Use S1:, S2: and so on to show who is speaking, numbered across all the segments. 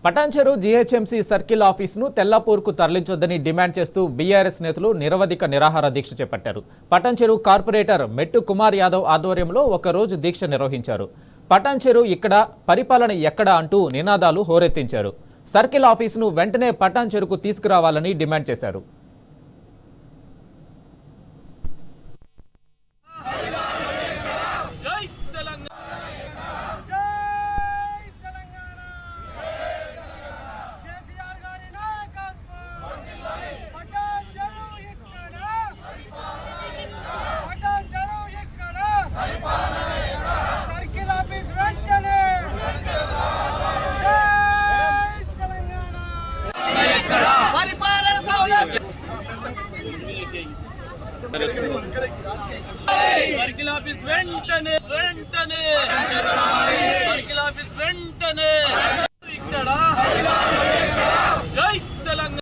S1: Patancheru GHMC circle ఆఫీసును తెల్లపూర్కు తరలించొద్దని demand చేస్తూ BRS నేతలు నిరవధిక నిరాహార దీక్ష చేపట్టారు. పటాన్చెరు కార్పొరేటర్ మెట్టు కుమార్ యాదవ్ ఆధ్వర్యంలో ఒకరోజు దీక్ష నిర్వహించారు. పటాన్చెరు ఇక్కడ, పరిపాలన ఎక్కడ అంటూ నినాదాలు హోరెత్తించారు. సర్కిల్ ఆఫీసును వెంటనే పటాన్చెరుకు తీసుకురావాలని డిమాండ్ చేశారు.
S2: సర్కిల్ ఆఫీస్ వెంటనే సర్కిల్ ఆఫీస్ వెంటనే ఇక్కడ జై తెలంగాణ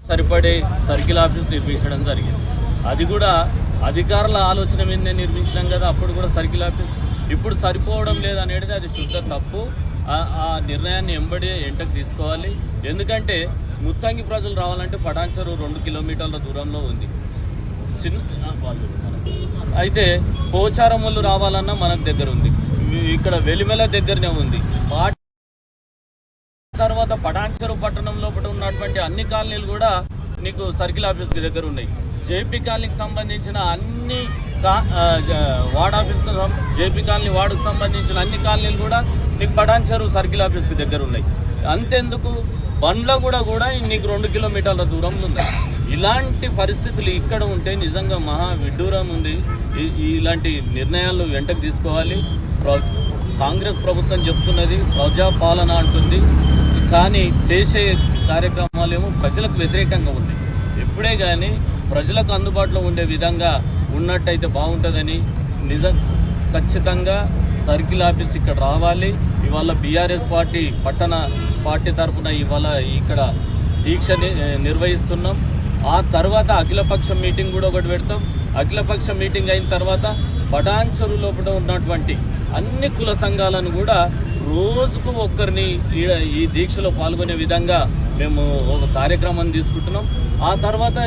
S2: సరిపడే సర్కిల్ ఆఫీస్ నిర్మించడం జరిగింది. అది కూడా అధికారుల ఆలోచన మీదనే నిర్మించడం కదా. అప్పుడు కూడా సర్కిల్ ఆఫీస్ ఇప్పుడు సరిపోవడం లేదనేది అది శుద్ధ తప్పు. ఆ నిర్ణయాన్ని ఎంటకు తీసుకోవాలి. ఎందుకంటే ముత్తంగి ప్రజలు రావాలంటే పటాన్చెరు 2 కిలోమీటర్ల దూరంలో ఉంది. అయితే పోచారములు రావాలన్నా మనకు దగ్గర ఉంది. ఇక్కడ వెలిమెల దగ్గరనే ఉంది. తర్వాత పటాన్చెరు పట్టణం లోపల ఉన్నటువంటి అన్ని కాలనీలు కూడా నీకు సర్కిల్ ఆఫీస్కి దగ్గర ఉన్నాయి. జేపీ కాలనీకి సంబంధించిన అన్ని వార్డ్ ఆఫీస్కి, జేపీ కాలనీ వార్డుకు సంబంధించిన అన్ని కాలనీలు కూడా నీకు పటాన్చెరు సర్కిల్ ఆఫీస్కి దగ్గర ఉన్నాయి. అంతెందుకు బండ్ల కూడా నీకు 2 కిలోమీటర్ల దూరంలో ఉంది. ఇలాంటి పరిస్థితులు ఇక్కడ ఉంటే నిజంగా మహా విడ్డూరం ఉంది. ఇలాంటి నిర్ణయాలు వెంటకు తీసుకోవాలి. కాంగ్రెస్ ప్రభుత్వం చెప్తున్నది ప్రజాపాలన అంటుంది, కానీ చేసే కార్యక్రమాలేమో ప్రజలకు వ్యతిరేకంగా ఉంది. ఎప్పుడే కానీ ప్రజలకు అందుబాటులో ఉండే విధంగా ఉన్నట్టయితే బాగుంటుందని ఖచ్చితంగా సర్కిల్ ఆఫీస్ ఇక్కడ రావాలి. ఇవాళ బీఆర్ఎస్ పార్టీ పట్టణ పార్టీ తరఫున ఇవాళ ఇక్కడ దీక్ష నిర్వహిస్తున్నాం. ఆ తర్వాత అఖిలపక్ష మీటింగ్ కూడా ఒకటి పెడతాం. అఖిలపక్ష మీటింగ్ అయిన తర్వాత పటాన్చెరు లోపల ఉన్నటువంటి అన్ని కుల సంఘాలను కూడా రోజుకు ఒక్కరిని ఈ దీక్షలో పాల్గొనే విధంగా మేము ఒక కార్యక్రమం తీసుకుంటున్నాం. ఆ తర్వాత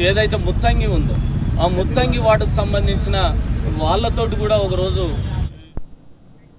S2: ఏదైతే ముత్తంగి ఉందో ఆ ముత్తంగి వాటికి సంబంధించిన వాళ్ళతోటి కూడా ఒకరోజు